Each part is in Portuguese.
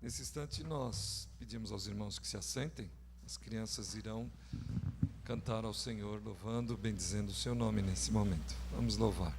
Nesse instante, nós pedimos aos irmãos que se assentem. As crianças irão cantar ao Senhor, louvando, bendizendo o seu nome nesse momento. Vamos louvar.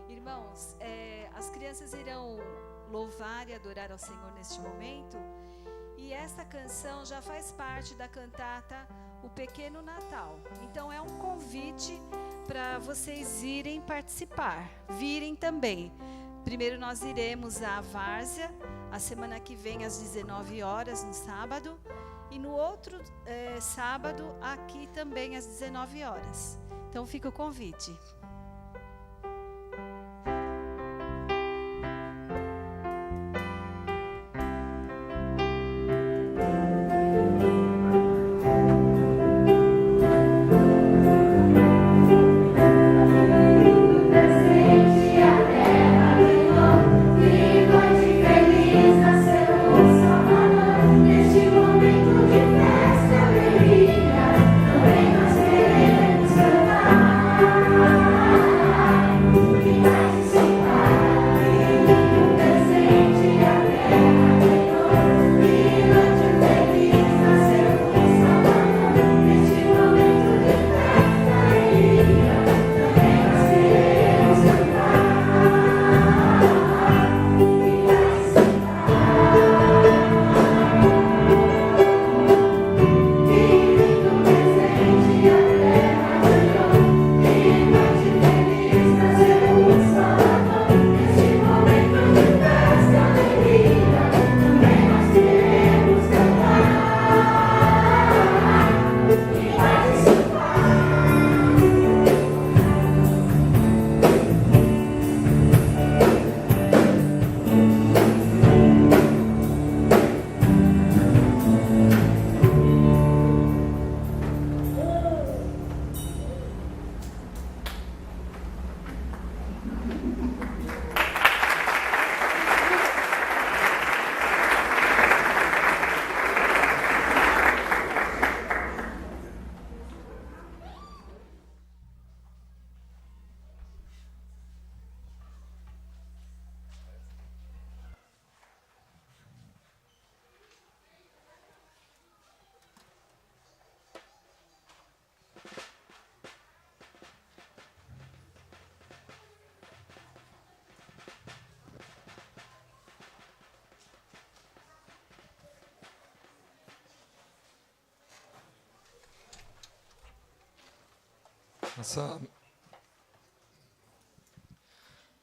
Irmãos, as crianças irão louvar e adorar ao Senhor neste momento, e esta canção já faz parte da cantata O Pequeno Natal. Então é um convite para vocês irem participar, virem também. Primeiro nós iremos à várzea, a semana que vem às 19 horas no sábado, e no outro sábado aqui também às 19 horas. Então fica o convite.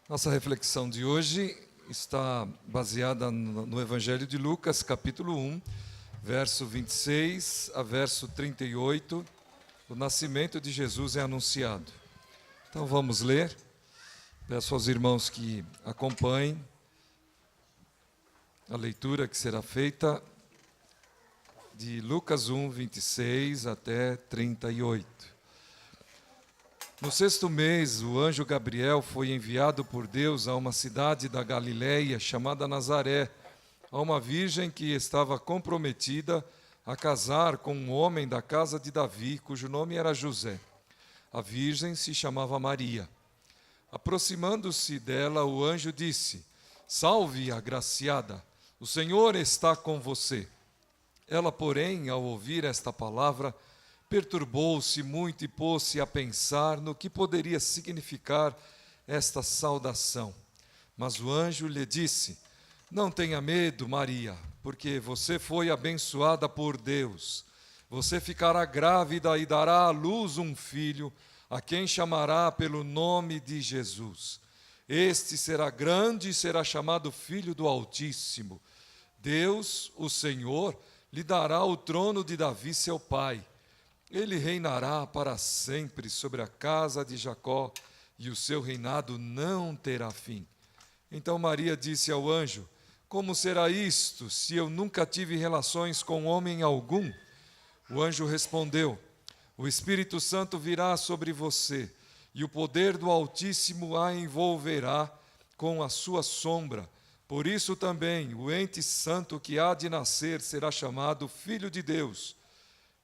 Nossa reflexão de hoje está baseada no Evangelho de Lucas, capítulo 1, verso 26 a verso 38. O nascimento de Jesus é anunciado. Então vamos ler. Peço aos irmãos que acompanhem a leitura que será feita de Lucas 1, 26 até 38. No 6º mês, o anjo Gabriel foi enviado por Deus a uma cidade da Galileia chamada Nazaré, a uma virgem que estava comprometida a casar com um homem da casa de Davi, cujo nome era José. A virgem se chamava Maria. Aproximando-se dela, o anjo disse: Salve, agraciada, o Senhor está com você. Ela, porém, ao ouvir esta palavra, perturbou-se muito e pôs-se a pensar no que poderia significar esta saudação. Mas o anjo lhe disse: não tenha medo, Maria, porque você foi abençoada por Deus. Você ficará grávida e dará à luz um filho, a quem chamará pelo nome de Jesus. Este será grande e será chamado Filho do Altíssimo. Deus, o Senhor, lhe dará o trono de Davi, seu pai. Ele reinará para sempre sobre a casa de Jacó, e o seu reinado não terá fim. Então Maria disse ao anjo: como será isto, se eu nunca tive relações com homem algum? O anjo respondeu: o Espírito Santo virá sobre você, e o poder do Altíssimo a envolverá com a sua sombra. Por isso também o ente santo que há de nascer será chamado Filho de Deus.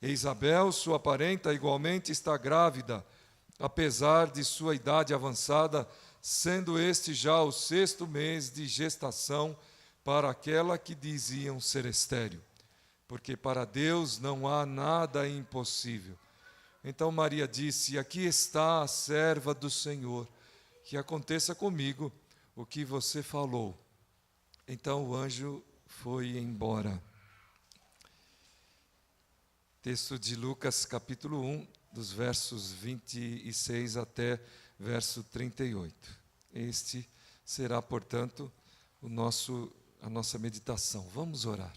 E Isabel, sua parenta, igualmente está grávida, apesar de sua idade avançada, sendo este já o 6º mês de gestação para aquela que diziam ser estéril, porque para Deus não há nada impossível. Então Maria disse: aqui está a serva do Senhor, que aconteça comigo o que você falou. Então o anjo foi embora. Texto de Lucas, capítulo 1, dos versos 26 até verso 38. Este será, portanto, a nossa meditação. Vamos orar.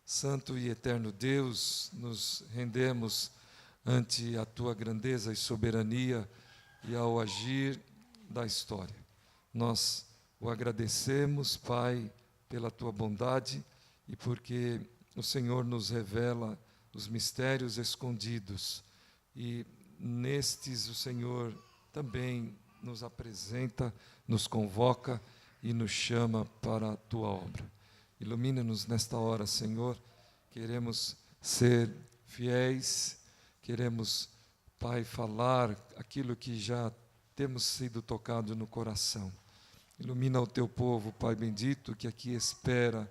Santo e eterno Deus, nos rendemos ante a Tua grandeza e soberania e ao agir da história. Nós o agradecemos, Pai, pela Tua bondade e porque o Senhor nos revela os mistérios escondidos e nestes o Senhor também nos apresenta, nos convoca e nos chama para a Tua obra. Ilumina-nos nesta hora, Senhor. Queremos ser fiéis, queremos, Pai, falar aquilo que já temos sido tocado no coração. Ilumina o Teu povo, Pai bendito, que aqui espera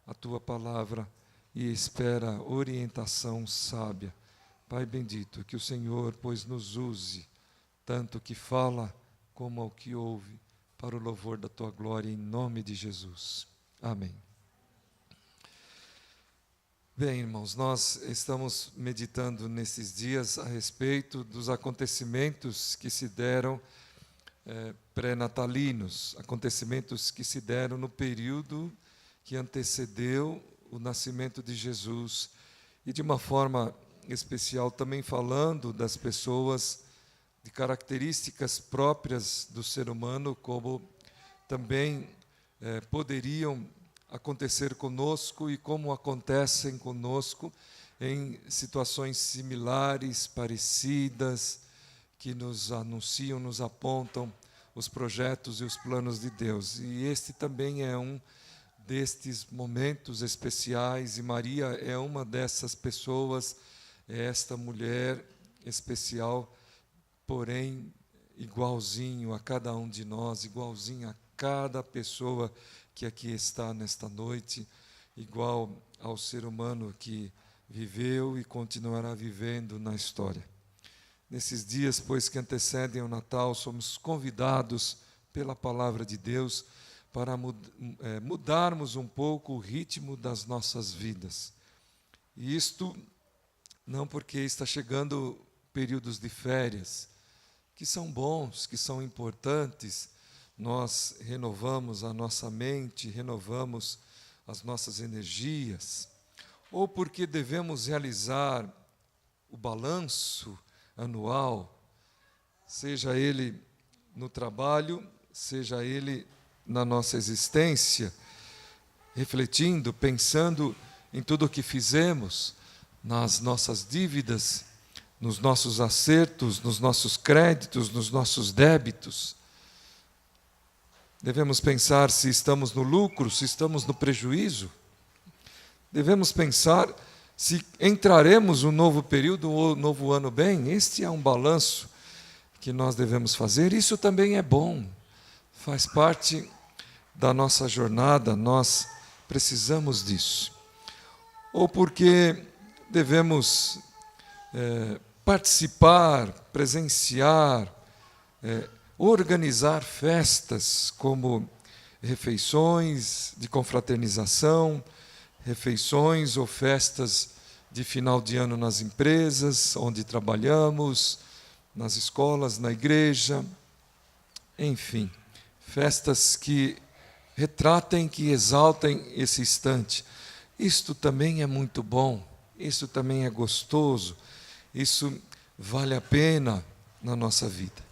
a Tua palavra e espera orientação sábia. Pai bendito, que o Senhor, pois, nos use, tanto que fala como ao que ouve, para o louvor da Tua glória, em nome de Jesus. Amém. Bem, irmãos, nós estamos meditando nesses dias a respeito dos acontecimentos que se deram pré-natalinos, acontecimentos que se deram no período que antecedeu o nascimento de Jesus, e de uma forma especial também falando das pessoas, de características próprias do ser humano, como também poderiam acontecer conosco e como acontecem conosco em situações similares, parecidas, que nos anunciam, nos apontam os projetos e os planos de Deus. E este também é um destes momentos especiais, e Maria é uma dessas pessoas, é esta mulher especial, porém igualzinho a cada um de nós, igualzinho a cada pessoa que aqui está nesta noite, igual ao ser humano que viveu e continuará vivendo na história. Nesses dias, pois, que antecedem o Natal, somos convidados pela palavra de Deus para mudarmos um pouco o ritmo das nossas vidas. E isto não porque está chegando períodos de férias, que são bons, que são importantes. Nós renovamos a nossa mente, renovamos as nossas energias, ou porque devemos realizar o balanço anual, seja ele no trabalho, seja ele na nossa existência, refletindo, pensando em tudo o que fizemos, nas nossas dívidas, nos nossos acertos, nos nossos créditos, nos nossos débitos. Devemos pensar se estamos no lucro, se estamos no prejuízo. Devemos pensar se entraremos um novo período ou um novo ano bem. Este é um balanço que nós devemos fazer. Isso também é bom, faz parte da nossa jornada. Nós precisamos disso, ou porque devemos participar, presenciar, organizar festas como refeições de confraternização, refeições ou festas de final de ano nas empresas onde trabalhamos, nas escolas, na igreja, enfim, festas que retratem, que exaltem esse instante. Isto também é muito bom, isso também é gostoso, isso vale a pena na nossa vida.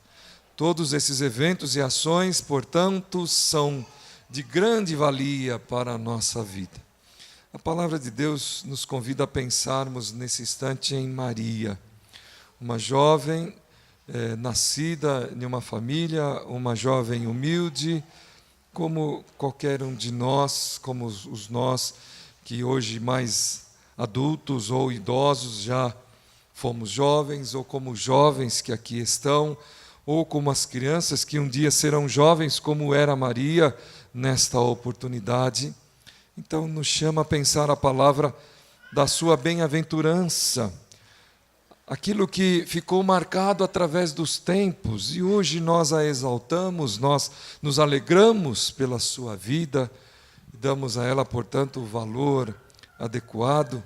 Todos esses eventos e ações, portanto, são de grande valia para a nossa vida. A palavra de Deus nos convida a pensarmos nesse instante em Maria, uma jovem nascida em uma família, uma jovem humilde, como qualquer um de nós, como os nós que hoje mais adultos ou idosos já fomos jovens, ou como jovens que aqui estão, ou como as crianças que um dia serão jovens, como era Maria nesta oportunidade. Então nos chama a pensar a palavra da sua bem-aventurança, aquilo que ficou marcado através dos tempos, e hoje nós a exaltamos, nós nos alegramos pela sua vida, e damos a ela, portanto, o valor adequado,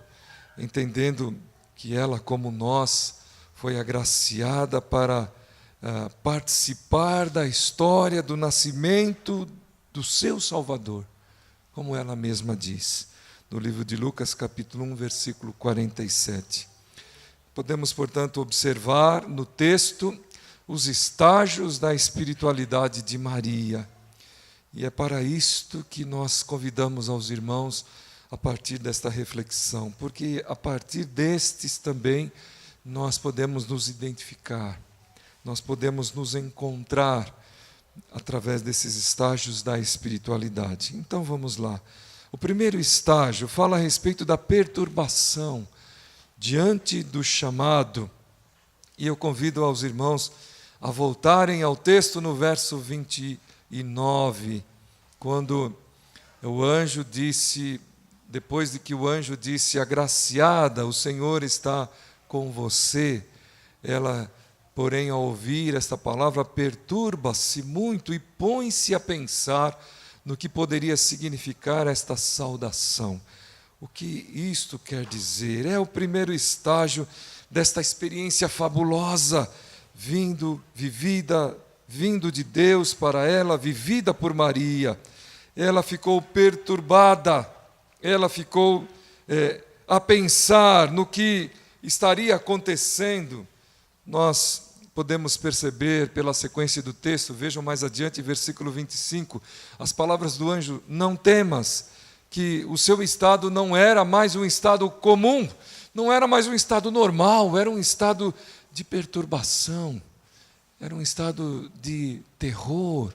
entendendo que ela, como nós, foi agraciada para participar da história do nascimento do seu Salvador, como ela mesma diz, no livro de Lucas, capítulo 1, versículo 47. Podemos, portanto, observar no texto os estágios da espiritualidade de Maria. E é para isto que nós convidamos aos irmãos a partir desta reflexão, porque a partir destes também nós podemos nos identificar, nós podemos nos encontrar através desses estágios da espiritualidade. Então vamos lá. O primeiro estágio fala a respeito da perturbação diante do chamado, e eu convido aos irmãos a voltarem ao texto no verso 29, quando o anjo disse, depois de que o anjo disse, agraciada, o Senhor está com você, ela, porém, ao ouvir esta palavra, perturba-se muito e põe-se a pensar no que poderia significar esta saudação. O que isto quer dizer? É o primeiro estágio desta experiência fabulosa, vindo de Deus para ela, vivida por Maria. Ela ficou perturbada, ela ficou a pensar no que estaria acontecendo. Nós podemos perceber pela sequência do texto, vejam mais adiante, versículo 25, as palavras do anjo, não temas, que o seu estado não era mais um estado comum, não era mais um estado normal, era um estado de perturbação, era um estado de terror,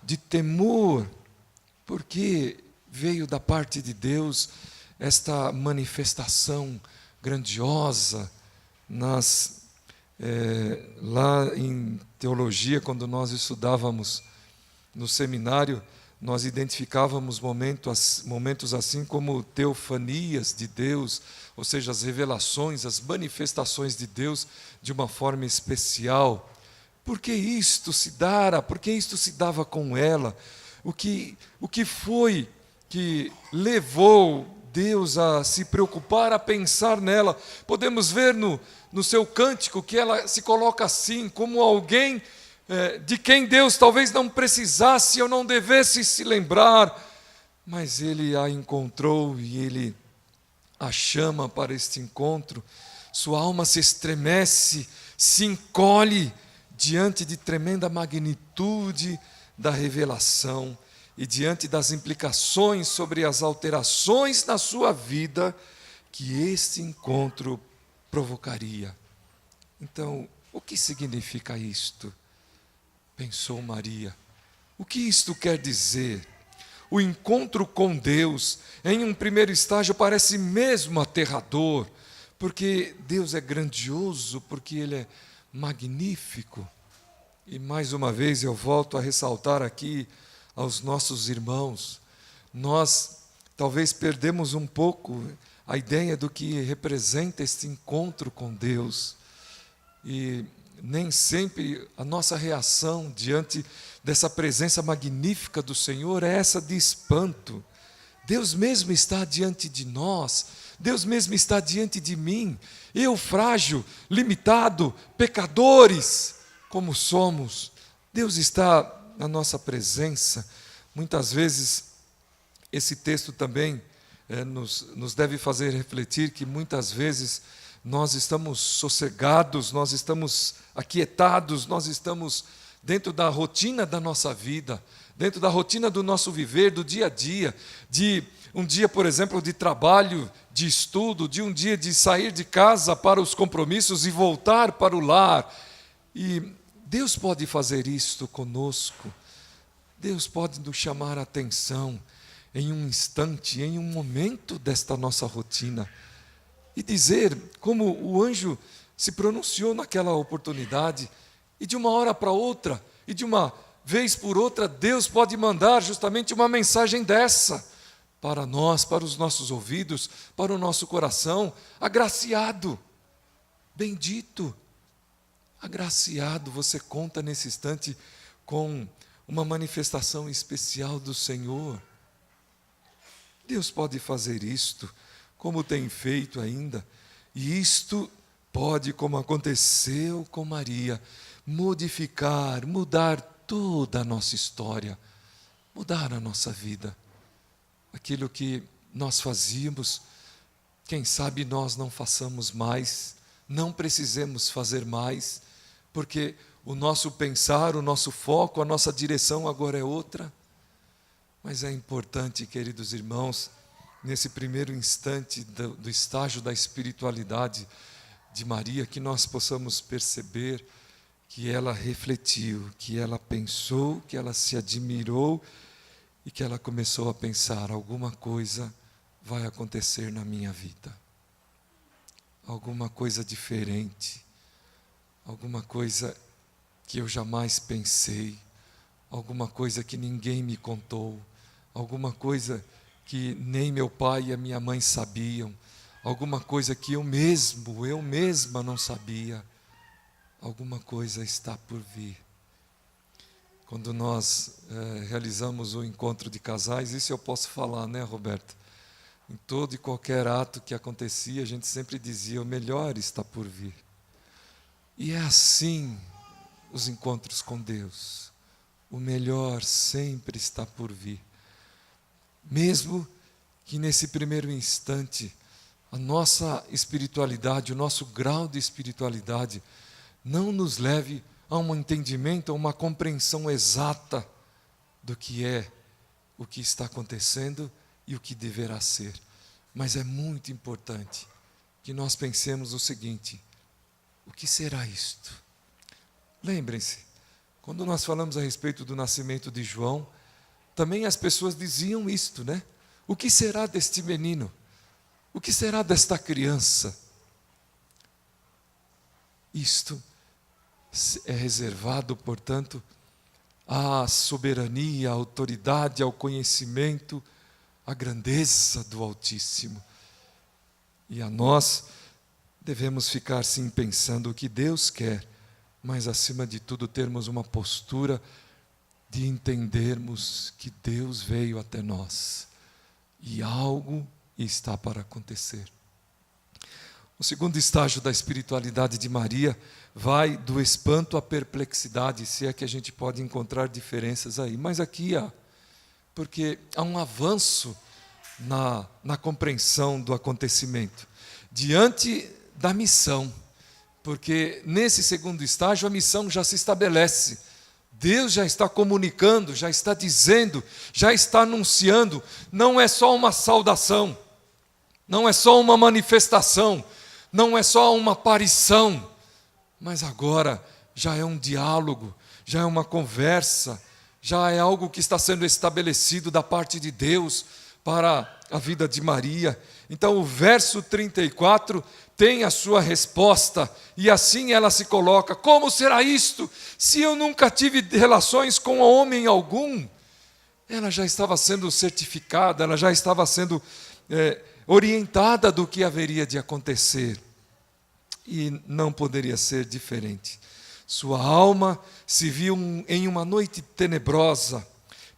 de temor, porque veio da parte de Deus esta manifestação grandiosa lá em teologia, quando nós estudávamos no seminário, nós identificávamos momentos assim como teofanias de Deus, ou seja, as revelações, as manifestações de Deus de uma forma especial. Por que isto se dara? Por que isto se dava com ela? O que foi que levou Deus a se preocupar, a pensar nela? Podemos ver no seu cântico que ela se coloca assim, como alguém de quem Deus talvez não precisasse ou não devesse se lembrar, mas Ele a encontrou e Ele a chama para este encontro. Sua alma se estremece, se encolhe diante de tremenda magnitude da revelação e diante das implicações sobre as alterações na sua vida que este encontro provocaria. Então, o que significa isto? Pensou Maria. O que isto quer dizer? O encontro com Deus, em um primeiro estágio, parece mesmo aterrador, porque Deus é grandioso, porque Ele é magnífico. E mais uma vez eu volto a ressaltar aqui aos nossos irmãos, nós talvez perdemos um pouco a ideia do que representa este encontro com Deus. E nem sempre a nossa reação diante dessa presença magnífica do Senhor é essa de espanto. Deus mesmo está diante de nós, Deus mesmo está diante de mim, eu frágil, limitado, pecadores, como somos. Deus está na nossa presença. Muitas vezes, esse texto também nos deve fazer refletir que muitas vezes nós estamos sossegados, nós estamos aquietados, nós estamos dentro da rotina da nossa vida, dentro da rotina do nosso viver, do dia a dia, de um dia, por exemplo, de trabalho, de estudo, de um dia de sair de casa para os compromissos e voltar para o lar. E Deus pode fazer isto conosco, Deus pode nos chamar a atenção em um instante, em um momento desta nossa rotina, e dizer como o anjo se pronunciou naquela oportunidade, e de uma hora para outra, e de uma vez por outra, Deus pode mandar justamente uma mensagem dessa, para nós, para os nossos ouvidos, para o nosso coração. Agraciado, bendito, agraciado, você conta nesse instante com uma manifestação especial do Senhor. Deus pode fazer isto, como tem feito ainda, e isto pode, como aconteceu com Maria, mudar toda a nossa história, mudar a nossa vida. Aquilo que nós fazíamos, quem sabe nós não façamos mais, não precisemos fazer mais, porque o nosso pensar, o nosso foco, a nossa direção agora é outra. Mas é importante, queridos irmãos, nesse primeiro instante do estágio da espiritualidade de Maria, que nós possamos perceber que ela refletiu, que ela pensou, que ela se admirou e que ela começou a pensar: alguma coisa vai acontecer na minha vida, alguma coisa diferente, alguma coisa que eu jamais pensei, alguma coisa que ninguém me contou, alguma coisa que nem meu pai e a minha mãe sabiam, alguma coisa que eu mesma não sabia. Alguma coisa está por vir. Quando nós realizamos o encontro de casais, isso eu posso falar, né, Roberto? Em todo e qualquer ato que acontecia, a gente sempre dizia: o melhor está por vir. E é assim os encontros com Deus. O melhor sempre está por vir. Mesmo que nesse primeiro instante, a nossa espiritualidade, o nosso grau de espiritualidade, não nos leve a um entendimento, a uma compreensão exata do que é o que está acontecendo e o que deverá ser. Mas é muito importante que nós pensemos o seguinte: o que será isto? Lembrem-se, quando nós falamos a respeito do nascimento de João, também as pessoas diziam isto, né? O que será deste menino? O que será desta criança? Isto é reservado, portanto, à soberania, à autoridade, ao conhecimento, à grandeza do Altíssimo. E a nós devemos ficar sim pensando o que Deus quer, mas acima de tudo termos uma postura de entendermos que Deus veio até nós e algo está para acontecer. O segundo estágio da espiritualidade de Maria vai do espanto à perplexidade, se é que a gente pode encontrar diferenças aí. Mas aqui há, porque há um avanço na compreensão do acontecimento, diante da missão, porque nesse segundo estágio a missão já se estabelece. Deus já está comunicando, já está dizendo, já está anunciando. Não é só uma saudação, não é só uma manifestação, não é só uma aparição, mas agora já é um diálogo, já é uma conversa, já é algo que está sendo estabelecido da parte de Deus para a vida de Maria. Então o verso 34 tem a sua resposta, e assim ela se coloca: como será isto, se eu nunca tive relações com homem algum? ela já estava sendo certificada, ela já estava sendo orientada do que haveria de acontecer. E não poderia ser diferente. Sua alma se viu em uma noite tenebrosa.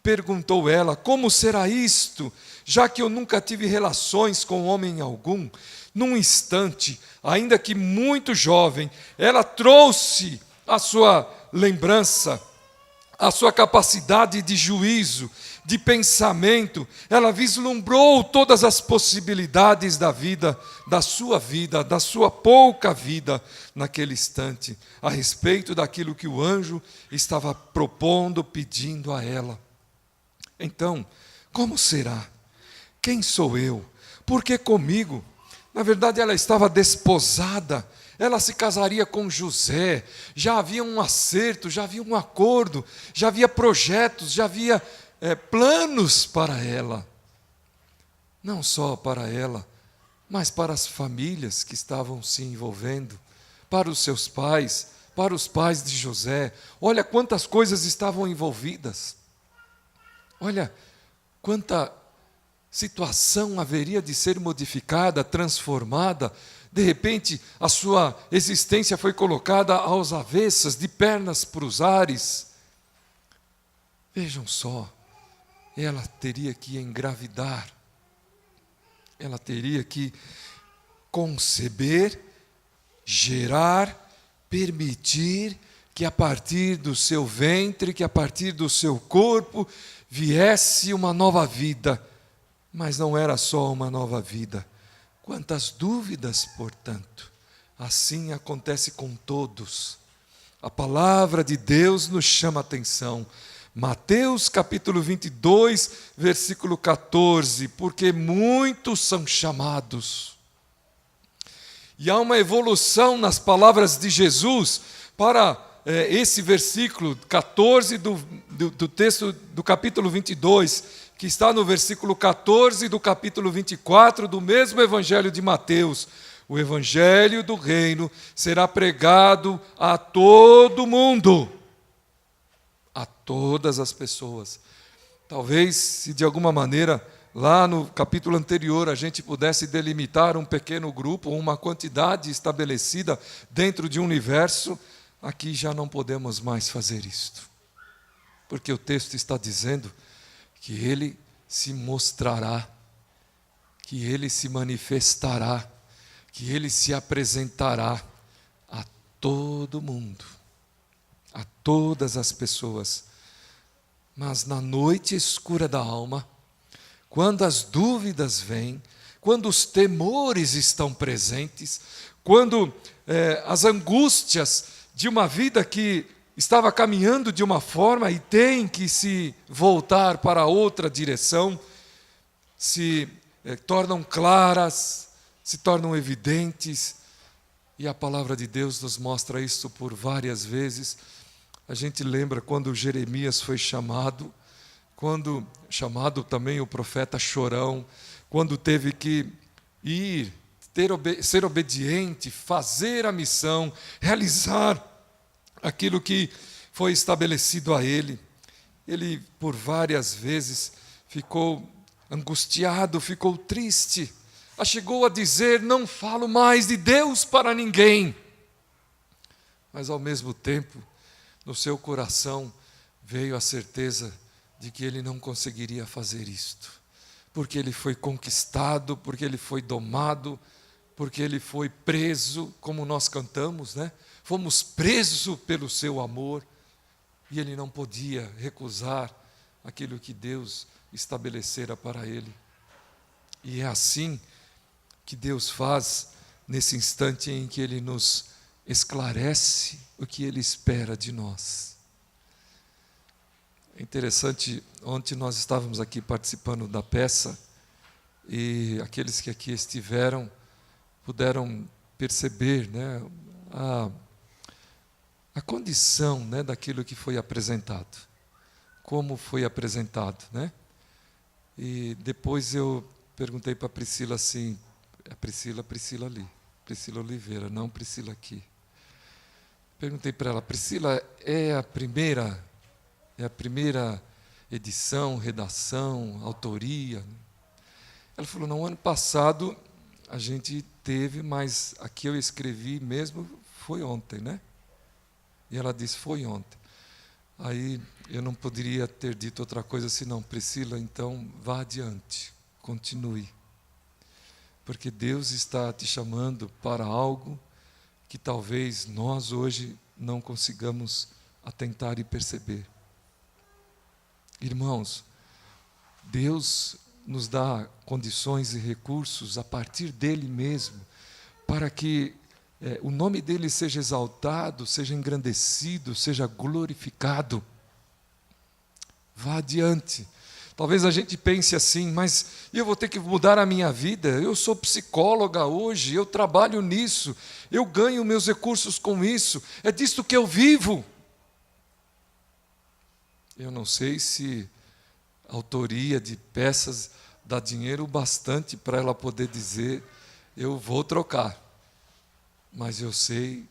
Perguntou ela: como será isto, já que eu nunca tive relações com homem algum? Num instante, ainda que muito jovem, ela trouxe a sua lembrança, a sua capacidade de juízo, de pensamento. Ela vislumbrou todas as possibilidades da vida, da sua pouca vida naquele instante, a respeito daquilo que o anjo estava propondo, pedindo a ela. Então, como será? Quem sou eu? Por que comigo? Na verdade, ela estava desposada, ela se casaria com José, já havia um acerto, já havia um acordo, já havia projetos, já havia planos para ela. Não só para ela, mas para as famílias que estavam se envolvendo, para os seus pais, para os pais de José. Olha quantas coisas estavam envolvidas. Olha quanta situação haveria de ser modificada, transformada. De repente, a sua existência foi colocada aos avessas, de pernas para os ares. Vejam só, ela teria que engravidar, ela teria que conceber, gerar, permitir que a partir do seu ventre, que a partir do seu corpo, viesse uma nova vida. Mas não era só uma nova vida. Quantas dúvidas, portanto. Assim acontece com todos. A palavra de Deus nos chama a atenção. Mateus capítulo 22, versículo 14. Porque muitos são chamados. E há uma evolução nas palavras de Jesus para esse versículo 14 do texto do capítulo 22, que está no versículo 14 do capítulo 24 do mesmo Evangelho de Mateus. O Evangelho do Reino será pregado a todo mundo, a todas as pessoas. Talvez, se de alguma maneira, lá no capítulo anterior, a gente pudesse delimitar um pequeno grupo, uma quantidade estabelecida dentro de um universo, aqui já não podemos mais fazer isto. Porque o texto está dizendo que ele se mostrará, que ele se manifestará, que ele se apresentará a todo mundo, a todas as pessoas. Mas na noite escura da alma, quando as dúvidas vêm, quando os temores estão presentes, quando as angústias de uma vida que estava caminhando de uma forma e tem que se voltar para outra direção, se tornam claras, se tornam evidentes, e a palavra de Deus nos mostra isso por várias vezes. A gente lembra quando Jeremias foi chamado também o profeta chorão, quando teve que ir, ser obediente, fazer a missão, realizar aquilo que foi estabelecido a ele. Ele, por várias vezes, ficou angustiado, ficou triste. Chegou a dizer: não falo mais de Deus para ninguém. Mas, ao mesmo tempo, no seu coração veio a certeza de que ele não conseguiria fazer isto. Porque ele foi conquistado, porque ele foi domado, porque ele foi preso, como nós cantamos, né? Fomos presos pelo seu amor, e ele não podia recusar aquilo que Deus estabelecera para ele. E é assim que Deus faz nesse instante em que Ele nos esclarece o que Ele espera de nós. É interessante, ontem nós estávamos aqui participando da peça, e aqueles que aqui estiveram puderam perceber, né, a condição, né, daquilo que foi apresentado, como foi apresentado, né? E depois eu perguntei para a Priscila assim, Priscila ali, Priscila Oliveira, não Priscila aqui. Perguntei para ela: Priscila, é a primeira edição, redação, autoria. Ela falou, no ano passado a gente teve, mas aqui eu escrevi mesmo, foi ontem, né? E ela disse, foi ontem. Aí eu não poderia ter dito outra coisa senão, Priscila, então vá adiante, continue. Porque Deus está te chamando para algo que talvez nós hoje não consigamos atentar e perceber. Irmãos, Deus nos dá condições e recursos a partir dEle mesmo, para que o nome dEle seja exaltado, seja engrandecido, seja glorificado. Vá adiante. Talvez a gente pense assim, mas eu vou ter que mudar a minha vida, eu sou psicóloga hoje, eu trabalho nisso, eu ganho meus recursos com isso, é disso que eu vivo. Eu não sei se a autoria de peças dá dinheiro bastante para ela poder dizer, eu vou trocar. Mas eu sei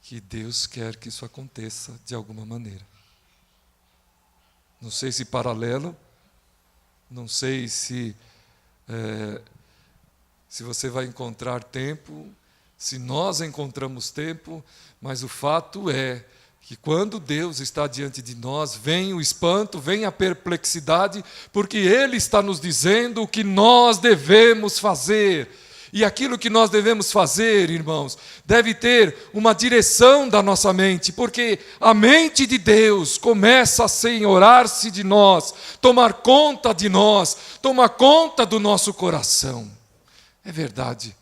que Deus quer que isso aconteça de alguma maneira. Não sei se paralelo, não sei se você vai encontrar tempo, se nós encontramos tempo, mas o fato é que quando Deus está diante de nós, vem o espanto, vem a perplexidade, porque Ele está nos dizendo o que nós devemos fazer. E aquilo que nós devemos fazer, irmãos, deve ter uma direção da nossa mente, porque a mente de Deus começa a senhorar-se de nós, tomar conta de nós, tomar conta do nosso coração. É verdade,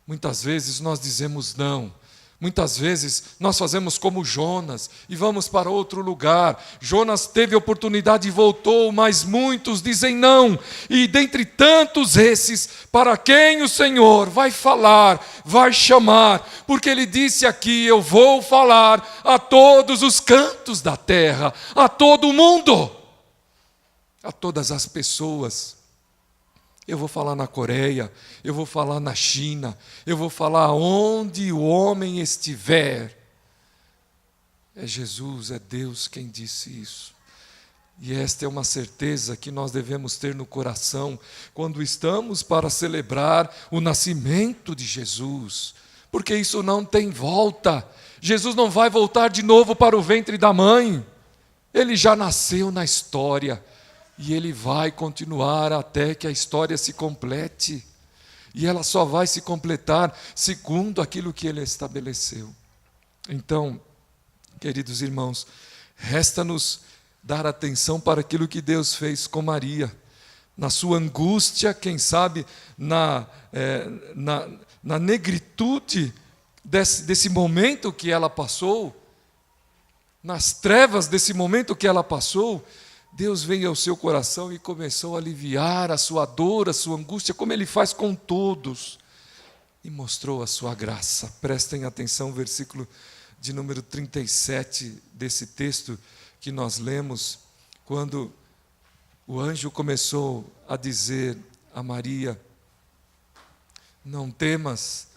muitas vezes nós dizemos não. Muitas vezes nós fazemos como Jonas e vamos para outro lugar. Jonas teve oportunidade e voltou, mas muitos dizem não. E dentre tantos esses, para quem o Senhor vai falar, vai chamar, porque Ele disse aqui, eu vou falar a todos os cantos da terra, a todo mundo, a todas as pessoas. Eu vou falar na Coreia, eu vou falar na China, eu vou falar onde o homem estiver. É Jesus, é Deus quem disse isso. E esta é uma certeza que nós devemos ter no coração quando estamos para celebrar o nascimento de Jesus. Porque isso não tem volta. Jesus não vai voltar de novo para o ventre da mãe. Ele já nasceu na história. E Ele vai continuar até que a história se complete. E ela só vai se completar segundo aquilo que Ele estabeleceu. Então, queridos irmãos, resta-nos dar atenção para aquilo que Deus fez com Maria. Na sua angústia, quem sabe, na negritude desse momento que ela passou, nas trevas desse momento que ela passou, Deus veio ao seu coração e começou a aliviar a sua dor, a sua angústia, como Ele faz com todos, e mostrou a sua graça. Prestem atenção, versículo de número 37 desse texto que nós lemos, quando o anjo começou a dizer a Maria, não temas,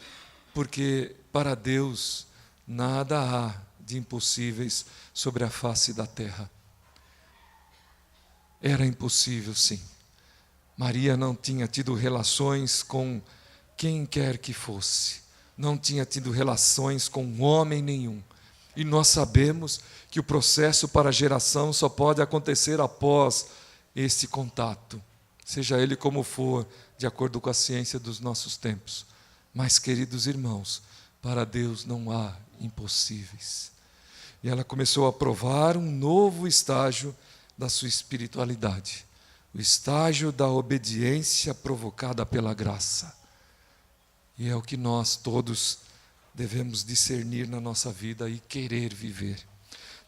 porque para Deus nada há de impossíveis sobre a face da terra. Era impossível, sim. Maria não tinha tido relações com quem quer que fosse. Não tinha tido relações com homem nenhum. E nós sabemos que o processo para a geração só pode acontecer após esse contato. Seja ele como for, de acordo com a ciência dos nossos tempos. Mas, queridos irmãos, para Deus não há impossíveis. E ela começou a provar um novo estágio da sua espiritualidade, o estágio da obediência provocada pela graça. E é o que nós todos devemos discernir na nossa vida e querer viver.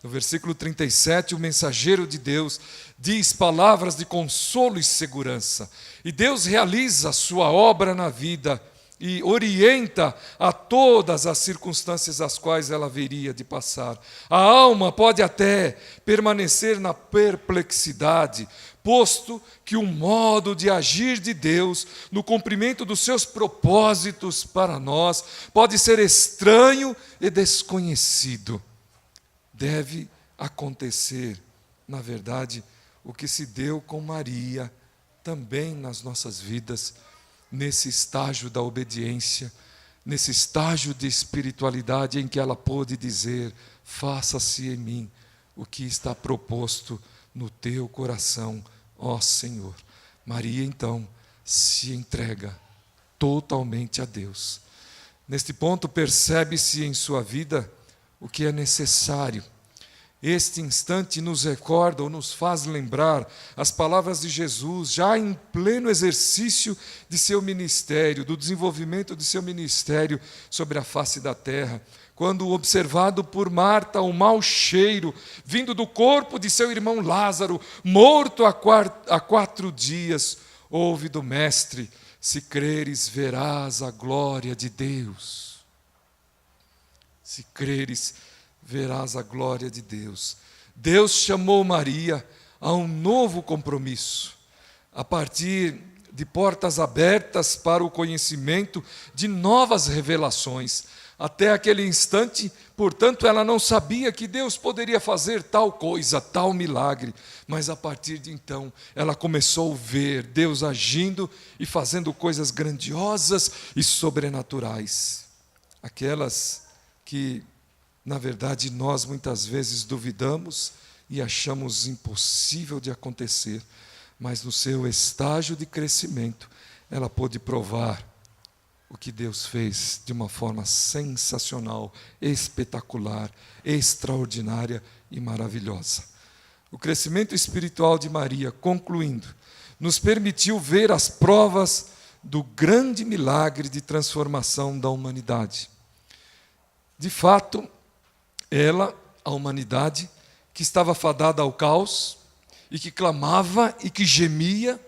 No versículo 37, o mensageiro de Deus diz palavras de consolo e segurança. E Deus realiza a sua obra na vida e orienta a todas as circunstâncias às quais ela haveria de passar. A alma pode até permanecer na perplexidade, posto que o modo de agir de Deus no cumprimento dos seus propósitos para nós pode ser estranho e desconhecido. Deve acontecer, na verdade, o que se deu com Maria também nas nossas vidas, nesse estágio da obediência, nesse estágio de espiritualidade em que ela pôde dizer: faça-se em mim o que está proposto no teu coração, ó Senhor. Maria, então, se entrega totalmente a Deus. Neste ponto, percebe-se em sua vida o que é necessário. Este instante nos recorda ou nos faz lembrar as palavras de Jesus, já em pleno exercício de seu ministério, do desenvolvimento de seu ministério sobre a face da terra, quando observado por Marta o mau cheiro vindo do corpo de seu irmão Lázaro, morto há 4 dias, ouve do Mestre: se creres, verás a glória de Deus. Se creres, verás a glória de Deus. Deus chamou Maria a um novo compromisso, a partir de portas abertas para o conhecimento de novas revelações. Até aquele instante, portanto, ela não sabia que Deus poderia fazer tal coisa, tal milagre, mas a partir de então, ela começou a ver Deus agindo e fazendo coisas grandiosas e sobrenaturais. Aquelas que, na verdade, nós muitas vezes duvidamos e achamos impossível de acontecer, mas no seu estágio de crescimento, ela pôde provar o que Deus fez de uma forma sensacional, espetacular, extraordinária e maravilhosa. O crescimento espiritual de Maria, concluindo, nos permitiu ver as provas do grande milagre de transformação da humanidade. De fato, ela, a humanidade, que estava fadada ao caos, e que clamava e que gemia,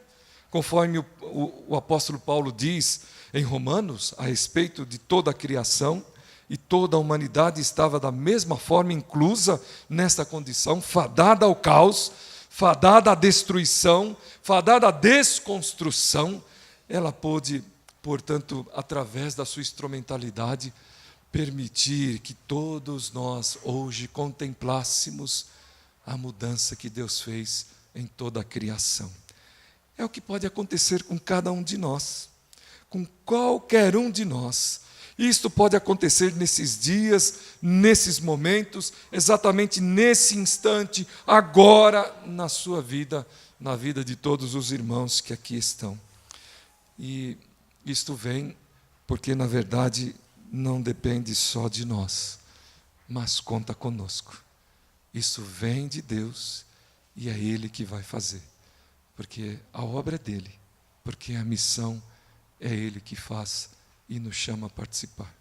conforme o apóstolo Paulo diz em Romanos, a respeito de toda a criação, e toda a humanidade estava da mesma forma inclusa nesta condição, fadada ao caos, fadada à destruição, fadada à desconstrução. Ela pôde, portanto, através da sua instrumentalidade, permitir que todos nós hoje contemplássemos a mudança que Deus fez em toda a criação. É o que pode acontecer com cada um de nós, com qualquer um de nós. Isto pode acontecer nesses dias, nesses momentos, exatamente nesse instante, agora, na sua vida, na vida de todos os irmãos que aqui estão. E isto vem porque, na verdade, não depende só de nós, mas conta conosco. Isso vem de Deus e é Ele que vai fazer, porque a obra é dele, porque a missão é Ele que faz e nos chama a participar.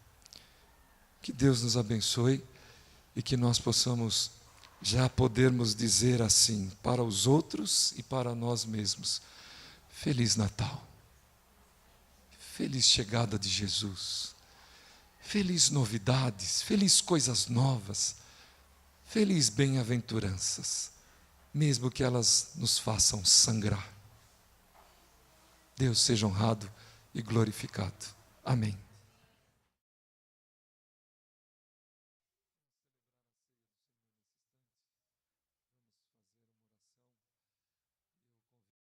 Que Deus nos abençoe e que nós possamos já podermos dizer assim para os outros e para nós mesmos: Feliz Natal, feliz chegada de Jesus, feliz novidades, feliz coisas novas, feliz bem-aventuranças, mesmo que elas nos façam sangrar. Deus seja honrado e glorificado. Amém.